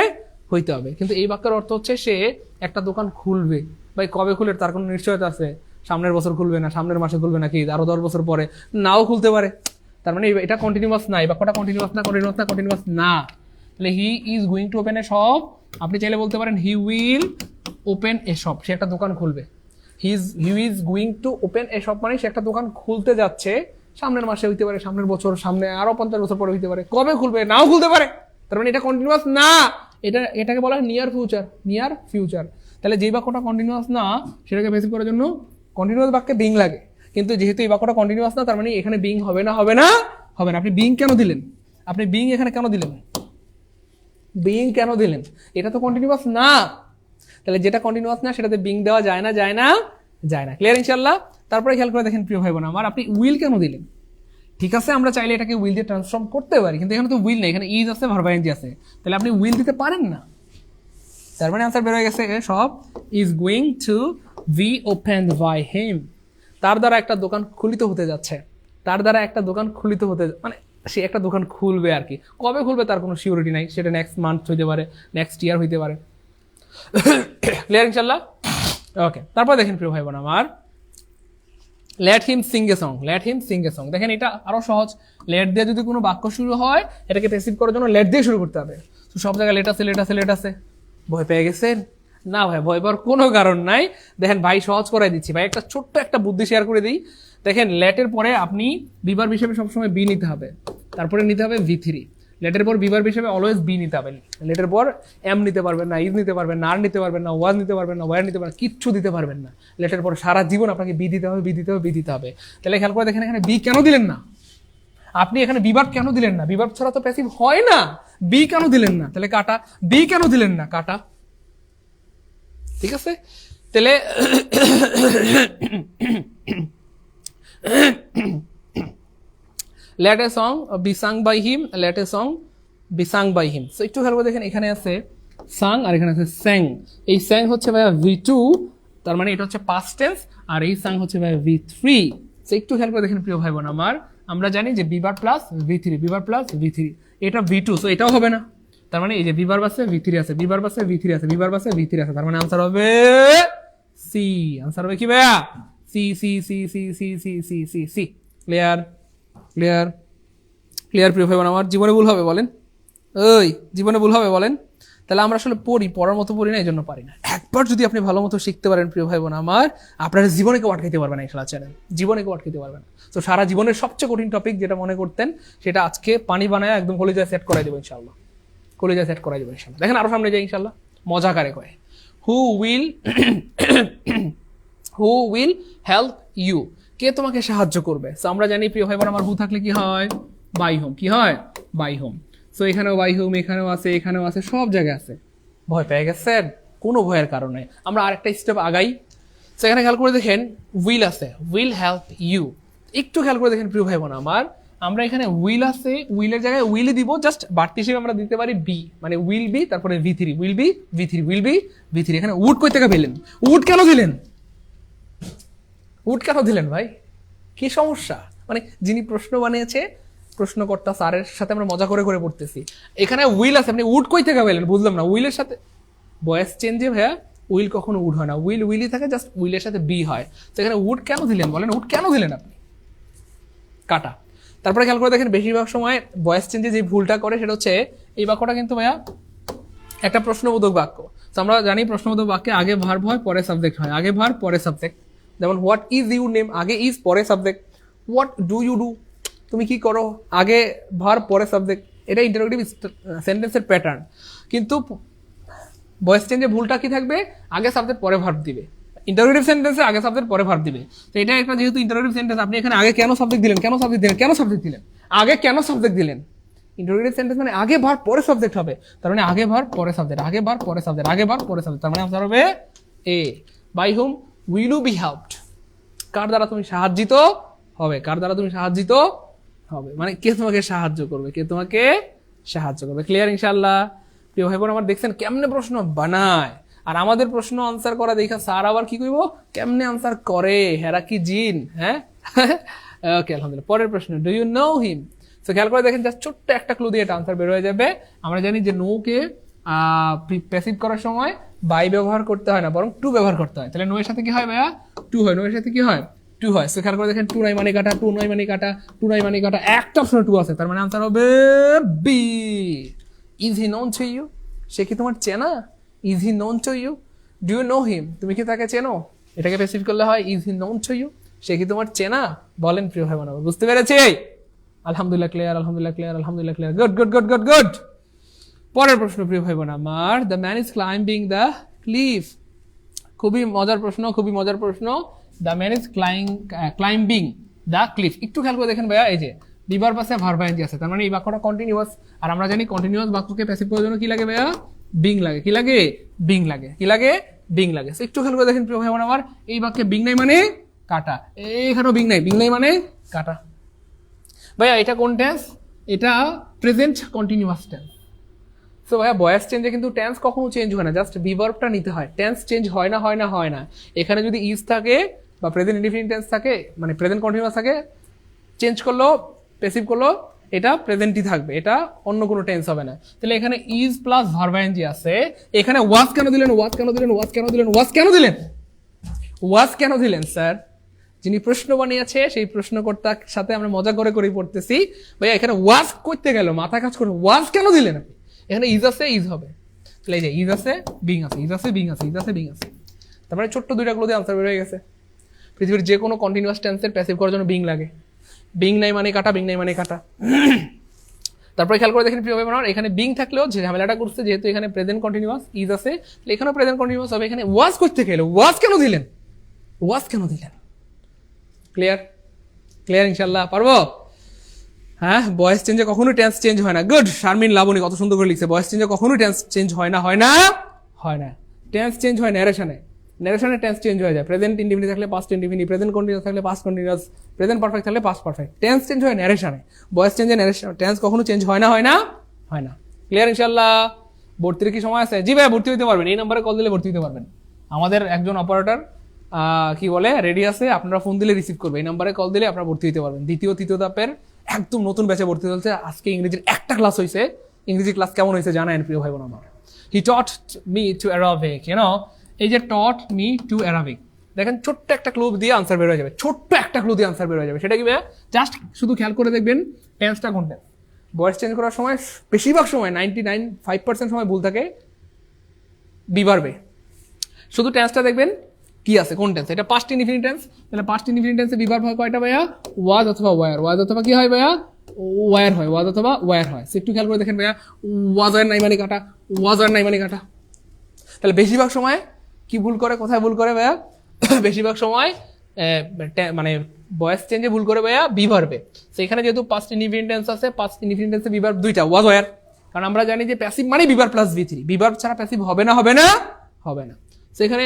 হইতে হবে, কিন্তু এই বাক্যের অর্থ হচ্ছে সে একটা দোকান খুলবে, ভাই কবে খুলে তার কোনো নিশ্চয়তা আছে, সামনের বছর খুলবে না, সামনের মাসে খুলবে নাকি আরো 10 বছর পরে, নাও খুলতে পারে, তার মানে এটা কন্টিনিউয়াস না, এই বাক্যটা কন্টিনিউয়াস না, কন্টিনিউয়াস না, কন্টিনিউয়াস না। তাহলে he is going to open a shop, আপনি চাইলে বলতে পারেন he will open a shop, সে একটা দোকান খুলবে। He is going to open a shop মানে সে একটা দোকান খুলতে যাচ্ছে, সামনের মাসে হইতে পারে, সামনের বছর, সামনে আরো 50 বছর পরে হইতে পারে, কবে খুলবে নাও খুলতে পারে, তার মানে এটা কন্টিনিউয়াস না, এটাকে বলা হয় নিয়ার ফিউচার। তাহলে যে বাক্যটা কন্টিনিউয়াস না সেটাকে বেসিক করার জন্য কন্টিনিউয়াস বাক্যে বিং লাগে, কিন্তু যেহেতু এই বাক্যটা কন্টিনিউয়াস না তার মানে এখানে বিং হবে না। আপনি বিং কেন দিলেন? আপনি বিং এখানে কেন দিলেন? বিং কেন দিলেন? এটা তো কন্টিনিউয়াস না, তাহলে যেটা কন্টিনিউয়াস না সেটাতে বিং দেওয়া যায় না। ক্লিয়ার ইনশাআল্লাহ? তারপরে খেয়াল করে দেখেন প্রিয় ভাই বোন আমার, আপনি উইল কেন দিলেন? ঠিক আছে, আমরা চাইলে এটাকে উইল দিয়ে ট্রান্সফর্ম করতে পারি, কিন্তু এখানে তো উইল নেই, এখানে ইজ আছে, ভার্ব আইএনজি আছে, তাহলে আপনি উইল দিতে পারেন না। তার মানে আনসার বের হয়ে গেছে সব, is going to be opened by him, তার দ্বারা একটা দোকান খুলিত হতে যাচ্ছে, মানে সে একটা দোকান খুলবে আর কি, কবে খুলবে তার কোনো সিউরিটি নাই, সেটা নেক্সট মান্থ হইতে পারে, নেক্সট ইয়ার হইতে পারে। ক্লিয়ার ইনশাল্লাহ? ওকে, তারপর দেখেন প্রিয় ভাই বোন আমার, let him Singh a song. দেখেন এটা আরো সহজ, লেট দিয়ে যদি কোনো বাক্য শুরু হয় এটাকে প্যাসিভ করার জন্য লেট দিয়ে শুরু করতে হবে। তো সব জায়গায় লেট আছে, ভয় পেয়ে গেছেন? না ভাই, ভয় পাওয়ার কোনো কারণ নাই। দেখেন ভাই সহজ করাই দিচ্ছি ভাই, একটা ছোট্ট একটা বুদ্ধি শেয়ার করে দিই। দেখেন লেটের পরে আপনি বিভার হিসেবে সবসময় বি নিতে হবে, তারপরে নিতে হবে V3। লেটের পর বিভার হিসেবে অলওয়েজ বি নিতে হবে, লেটের পর এম নিতে পারবেন না, ইজ নিতে পারবেন না, আর নিতে পারবেন না, ওয়াজ নিতে পারবেন না, ওয়ার নিতে পারবেন, কিচ্ছু দিতে পারবেন না। লেটের পর সারা জীবন আপনাকে বি দিতে হবে। তাহলে খেয়াল করে দেখেন এখানে বি কেন দিলেন না? আপনি এখানে বিভার কেন দিলেন না? বিভার ছাড়া তো প্যাসিভ হয় না। বি কেন দিলেন না? তাহলে কাটা। বি কেন দিলেন না? কাটা। ঠিক আছে, তাহলে let a song be sung by him, so একটু খেয়াল করে দেখেন এখানে আছে সাং আর এখানে আছে স্যাং। এই স্যাং হচ্ছে ভাইয়া V2, তার মানে এটা হচ্ছে পাস্ট টেন্স, আর এই সাং হচ্ছে ভাইয়া V3। সো একটু খেয়াল করে দেখেন প্রিয় ভাই বোন আমার, আমরা জানি যে বিভার প্লাস V3, এটা V2, সো এটাও হবে না। তার মানে এই যে বিভার বাসে V3 আছে, তার মানে আনসার হবে সি। আনসার হবে কি ভাইয়া? সি। ক্লিয়ার প্রিয় ভাই বোন আমার? জীবনে ভুল হবে বলেন? তাহলে আমরা আসলে পড়ার মতো পড়ি না, এই জন্য পারি না। একবার যদি আপনি ভালো মতো শিখতে পারেন প্রিয় ভাই বোন আমার, আপনার জীবনে কেউ আটকাইতে পারবে না, ইনশাআল্লাহ চ্যানেল জীবনে কেউ আটকাইতে পারবে না। তো সারা জীবনের সবচেয়ে কঠিন টপিক যেটা মনে করতেন সেটা আজকে পানি বানায় একদম কলেজে সেট করাই দেবো ইনশাআল্লাহ। দেখেন আরো সামনে যাই ইনশাআল্লাহ, মজা করে কয় হু উইল হেল্প ইউ, কে তোমাকে সাহায্য করবে? সো আমরা জানি প্রিয় ভাই বোন আমার, হু থাকলে কি হয়? By whom. সো এখানেও বাই হোম, এখানেও আছে, সব জায়গায় আছে। ভয় পেয়ে গেছেন? কোনো ভয়ের কারণে আমরা আরেকটা স্টেপ আগাই। সেখানে খেয়াল করে দেখেন উইল আছে, উইল হেল্প ইউ। একটু খেয়াল করে দেখেন প্রিয় ভাই বোন আমার, আমরা এখানে উইল আছে, উইলের জায়গায় উইলই দিব, জাস্ট বাড়তি হিসেবে আমরা দিতে পারি বি, মানে উইল বি, তারপরে V3, উইল বি V3। এখানে উড কই থেকে পেলেন? উড কেন দিলেন ভাই? কি সমস্যা? মানে যিনি প্রশ্ন বানিয়েছে, প্রশ্নকর্তা স্যারের সাথে আমরা মজা করে পড়তেছি, এখানে উইল আছে, আপনি উড কই থেকে পেলেন? বুঝলাম না। উইলের সাথে ভয়েস চেঞ্জে ভাইয়া উইল কখনো উড হয় না, উইলই থাকে, জাস্ট উইলের সাথে বি হয়। তো এখানে উড কেন দিলেন বলেন? উড কেন দিলেন আপনি? কাটা। তারপরে খেয়াল করে দেখেন বেশিরভাগ সময় ভয়েস চেঞ্জে যে ভুলটা করে সেটা হচ্ছে এই বাক্যটা কিন্তু ভাইয়া একটা প্রশ্নবোধক বাক্য। তো আমরা জানি প্রশ্নবোধক বাক্যে আগে ভার্ব হয়, পরে সাবজেক্ট হয়, আগে ভার্ব পরে সাবজেক্ট। যেমন হোয়াট ইজ ইউর নেম, আগে ইজ পরে subject. What do you do, তুমি কি করো, আগে ভার্ব পরে সাবজেক্ট। এটা ইন্টারোগেটিভ সেন্টেন্সের প্যাটার্ন। কিন্তু ভয়েস চেঞ্জে ভুলটা কি থাকবে? আগে সাবজেক্ট পরে ভার্ব দিবে। ইন্টারোগেটিভ সেন্টেন্সে আগে সাবজেক্ট পরে ভার্ব দিবে। তো এটা একটা যেহেতু ইন্টারোগেটিভ সেন্টেন্স, আপনি এখানে আগে কেন সাবজেক্ট দিলেন? আগে কেন সাবজেক্ট দিলেন? ইন্টারোগেটিভ সেন্টেন্স মানে আগে ভার্ব পরে সাবজেক্ট হবে, তার মানে আগে ভার্ব পরে সাবজেক্ট, তার মানে আনসার হবে A. By whom will you be helped, কার দ্বারা তুমি সাহায্যিত হবে, মানে কে তোমাকে সাহায্য করবে, ক্লিয়ার ইনশাআল্লাহ? প্রিয় ভাই বোন আমার দেখছেন কেমনে প্রশ্ন বানায়, আর আমাদের প্রশ্ন আনসার করা দেখা স্যার আবার কি কইব, কেমনে আনসার করে, হেরা কি জিন? হ্যাঁ, ওকে আলহামদুলিল্লাহ। পরের প্রশ্ন, ডু ইউ নো হিম? তো খেয়াল করে দেখেন, জাস্ট ছোট্ট একটা ক্লু দিয়ে এটা আনসার বের হয়ে যাবে। আমরা জানি যে নো কে প্যাসিভ করার সময় বাই ব্যবহার করতে হয় না, বরং টু ব্যবহার করতে হয়। তাহলে নো এর সাথে কি হয় ভাইয়া? টু হয়। নো এর সাথে কি হয়? টু হয়। সো খেয়াল করে দেখেন, টু নাই মানে কাটা, একটা অপশনে টু আছে, তার মানে আনসার হবে B. Is he known to you, সে কি তোমার চেনা? Is he known to you, do you know him, তুমি কি তাকে চেনো? এটাকে প্যাসিভ করলে হয় is he known to you, সে কি তোমার চেনা? বলেন প্রিয় ভাই বোনেরা, বুঝতে পেরেছি? আলহামদুলিল্লাহ ক্লিয়ার, আলহামদুলিল্লাহ ক্লিয়ার, আলহামদুলিল্লাহ clear, good good good good good. পরের প্রশ্ন প্রিয় ভাই বোন আমার, the man is climbing the cliff. খুবই মজার প্রশ্ন, খুবই মজার প্রশ্ন। The man is climbing the cliff. একটু খেয়াল করে দেখেন ভাইয়া, এই যে বিভার পাশে ভার্ব আইএনজি আছে, তার মানে এই বাক্যটা কন্টিনিউয়াস। আর আমরা জানি কন্টিনিউয়াস বাক্যকে প্যাসিভ করার জন্য কি লাগে ভাইয়া? বিং লাগে। কি লাগে? বিং লাগে। কি লাগে? বিং লাগে। একটু খেয়াল করে দেখেন প্রিয় ভাই বোন আমার, এই বাক্যে বিং নাই মানে কাটা, এখানেও বিং নাই, বিং নাই মানে কাটা। ভাইয়া এটা কোন টেন্স? এটা প্রেজেন্ট কন্টিনিউয়াস টেন্স। সো ভাইয়া ভয়েস চেঞ্জে কিন্তু টেন্স কখনো চেঞ্জ হয় না, জাস্ট বিভার্বটা নিতে হয়। টেন্স চেঞ্জ হয় না, হয় না, হয় না। এখানে যদি ইজ থাকে বা প্রেজেন্ট ইনডিফিনিট টেন্স থাকে, মানে প্রেজেন্ট কন্টিনিউয়াস থাকে, চেঞ্জ করলো, প্যাসিভ করলো, এটা প্রেজেন্টই থাকবে, এটা অন্য কোনো টেন্স হবে না। তাহলে এখানে ইজ প্লাস ভার্ব আইএনজি আছে, এখানে ওয়াজ কেন দিলেন? ওয়াজ কেন দিলেন? ওয়াজ কেন দিলেন? ওয়াজ কেন দিলেন? ওয়াজ কেন দিলেন স্যার? যিনি প্রশ্ন বানিয়েছে সেই প্রশ্নকর্তার সাথে আমরা মজা করে করেই পড়তেছি। ভাইয়া এখানে ওয়াজ করতে গেল, মাথা কাজ করে, ওয়াজ কেন দিলেন আপনি? এখানে ইজ আছে, ইজ হবে। তাহলে এই যে ইজ আছে, বিং আছে, ইজ আছে, বিং আছে, ইজ আছে, বিং আছে। তারপরে ছোট্ট দুইটা ক্লোজে আনসার বের হয়ে গেছে। পৃথিবীর যে কোনো কন্টিনিউয়াস টেন্সের প্যাসিভ করার জন্য বিং লাগে। বিং নাই মানে কাটা, বিং নাই মানে কাটা। তারপরে খেয়াল করে দেখেন প্রিয় ভাই বোনেরা, এখানে বিং থাকলেও যে ঝামেলাটা করছে, যেহেতু এখানে প্রেজেন্ট কন্টিনিউয়াস ইজ আছে, এখানেও প্রেজেন্ট কন্টিনিউয়াস হবে। এখানে ওয়াজ করতে গেলে ওয়াজ কেন দিলেন? ওয়াজ কেন দিলেন? ক্লিয়ার? ক্লিয়ার ইনশাল্লাহ? পারবো? হ্যাঁ, ভয়েস চেঞ্জে কখনোই টেন্স চেঞ্জ হয় না। গুড, শারমিন লাবণী কত সুন্দর করে লিখছে, ভয়েস চেঞ্জে কখনোই টেন্স চেঞ্জ হয় না, হয় না, হয় না। টেন্স চেঞ্জ হয় ন্যারেশনে, ন্যারেশনে টেন্স চেঞ্জ হয়ে যায়। প্রেজেন্ট ইনডিফিনিট থাকলে পাস্ট ইনডিফিনিট, প্রেজেন্ট কন্টিনিউয়াস থাকলে পাস্ট কন্টিনিউয়াস, প্রেজেন্ট পারফেক্ট থাকলে পাস্ট পারফেক্ট। টেন্স চেঞ্জ হয় ন্যারেশনে, ভয়েস চেঞ্জে টেন্স কখনো চেঞ্জ হয় না, হয় না, হয় না। ক্লিয়ার ইনশাল্লাহ? ভর্তির কি সময় আছে? জি ভাই, ভর্তি হতে পারবেন, এই নাম্বারে কল দিলে ভর্তি হতে পারবেন। আমাদের একজন অপারেটর কি বলে রেডি আছে, আপনারা ফোন দিলে রিসিভ করবে, এই নাম্বারে কল দিলে আপনারা ভর্তি হতে পারবেন। দ্বিতীয় তৃতীয় ধাপের একদম নতুন ব্যাচে ভর্তি চলছে। আজকে ইংরেজির একটা ক্লাস হয়েছে। ইংরেজি ক্লাস কেমন হয়েছে জানেন প্রিয় ভাই বোন আমার? হি টট মি টু অ্যারাবিক, এই যে টট মি টু অ্যারাবিক, দেখেন ছোট্ট একটা ক্লু দিয়ে আনসার বের হয়ে যাবে, ছোট্ট একটা ক্লু দিয়ে আনসার বের হয়ে যাবে। সেটা কি ভাইয়া? জাস্ট শুধু খেয়াল করে দেখবেন টেন্সটা কোন টেন্স। ভয়েস চেঞ্জ করার সময় বেশিরভাগ সময় 99.5% সময় ভুল থাকে বিভার্বে। শুধু টেন্সটা দেখবেন কি আছে, কোন টেন্স। এটা পাস্ট ইনডিফিনিট টেন্স, তাহলে পাস্ট ইনডিফিনিট টেন্সে বিভার্ব হয় কয়টা ভাইয়া? ওয়াজ অথবা ওয়ার। ওয়াজ অথবা কি হয় ভাইয়া? ওয়ার হয়। ওয়াজ অথবা ওয়ার হয়। একটু খেয়াল করে দেখেন ভাইয়া, ওয়াজ আর নাই মানে কাটা, ওয়াজ আর নাই মানে কাটা। তাহলে বেশিরভাগ সময় কি ভুল করে, কোথায় ভুল করে ভাইয়া? বেশিরভাগ সময় মানে ভয়েস চেঞ্জে ভুল করে ভাইয়া বিভার্বে। সেখানে যেহেতু পাস্ট ইনডিফিনিট টেন্স আছে, পাস্ট ইনডিফিনিট টেন্সে বিভার্ব দুইটা, ওয়াজ ওয়ার। কারণ আমরা জানি যে প্যাসিভ মানে বিভার্ব প্লাস ভি3, বিভার্ব ছাড়া প্যাসিভ হবে না, হবে না, হবে না। সেখানে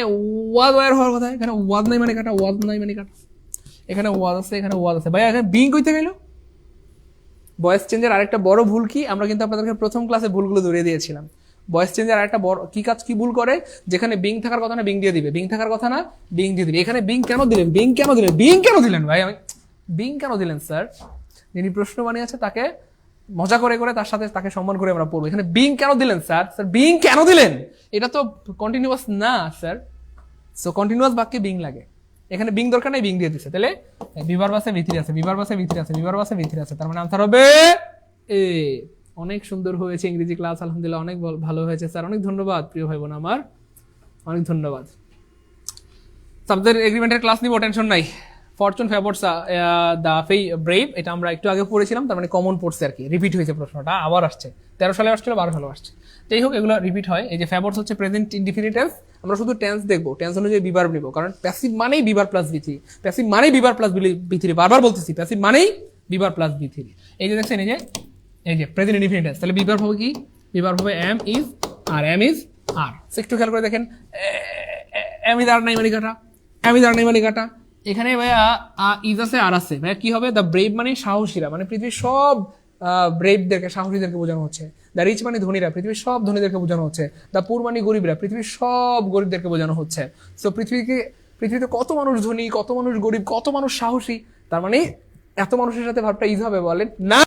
ওয়াজ ওয়ার হওয়ার কথা, এখানে ওয়াজ নাই মানে কাটা, ওয়াজ নাই মানে কাটা। এখানে ওয়াজ আছে, এখানে ওয়াজ আছে। ভাইয়া এখানে বিং কইতে গেল। ভয়েস চেঞ্জের আরেকটা বড় ভুল কি, আমরা কিন্তু আপনাদেরকে প্রথম ক্লাসে ভুলগুলো ধরিয়ে দিয়েছিলাম। ভয়েস চেঞ্জের আরেকটা বড় কি কাজ, কি ভুল করে, যেখানে বিং থাকার কথা না বিং দিয়ে দিবে, বিং থাকার কথা না বিং দিয়ে দিবে। এখানে বিং কেন দিলেন? বিং কেন দিলেন? বিং কেন দিলেন ভাই? আমি বিং কেন দিলেন স্যার? যিনি প্রশ্ন বানিয়েছে তাকে মজা করে করে তার সাথে তাকে সম্মান করে আমরা পড়বো। এখানে বিং কেন দিলেন স্যার? স্যার বিং কেন দিলেন? এটা তো কন্টিনিউয়াস না স্যার। সো কন্টিনিউয়াস বাক্যে বিং লাগে, এখানে বিং দরকার নাই, বিং দিয়ে দিচ্ছে। তাহলে বিভার্ব আছে, ভি3 আছে, বিভার্ব আছে, ভি3 আছে, বিভার্ব আছে, ভি3 আছে। তার মানে আনসার হবে এ। অনেক সুন্দর হয়েছে ইংরেজি ক্লাস, আলহামদুলিল্লাহ অনেক ভালো হয়েছে স্যার, অনেক ধন্যবাদ প্রিয় ভাই বোন আমার, অনেক ধন্যবাদ। সাবজেক্ট এগ্রিমেন্টের ক্লাস নিব, টেনশন নাই। ফরচুন ফেভারস দ্য ব্রেভ, এটা আমরা একটু আগে পড়েছিলাম, তার মানে কমন পড়ছে আর কি, রিপিট হয়েছে প্রশ্নটা, আবার আসছে। 13 সালে আসছিল, 12 সালে আসছে। যাই হোক, এগুলো রিপিট হয়। এই যে ফেভারস হচ্ছে প্রেজেন্ট ইনডিফিনিট টেন্স, আমরা শুধু টেন্স দেখবো, টেন্স অনুযায়ী বিভার্ব নিব, কারণ প্যাসিভ মানেই বিভার্ব প্লাস ভি3, প্যাসিভ মানেই বিভার্ব প্লাস ভি3, বারবার বলতেছি প্যাসিভ মানেই বিভার্ব প্লাস ভি3। এই যে দেখছেন, এই যে প্রেজেন্ট ইনডিফিনিট টেন্স, তাহলে বিভার্ব হবে কি? বিভার্ব হবে am is are, am is are. একটু খেয়াল করে দেখেন, এম ইজ আর নাই মানে কাটা, এম ইজ আর নাই মানে কাটা। এখানে ভাইয়া ইজ আছে আর আছে, ভাইয়া কি হবে? দ্য ব্রেভ মানে সাহসীরা, মানে পৃথিবীর সব ব্রেভদেরকে, সাহসীদেরকে বোঝানো হচ্ছে। দ্য রিচ মানে ধনীরা, পৃথিবীর সব ধনীদেরকে বোঝানো হচ্ছে। দ্য পুর মানে গরিবরা, পৃথিবীর সব গরিবদেরকে বোঝানো হচ্ছে। সো পৃথিবীতে কত মানুষ ধনী, কত মানুষ গরিব, কত মানুষ সাহসী, তার মানে এত মানুষের সাথে ভাবটা ইজ হবে বলেন না?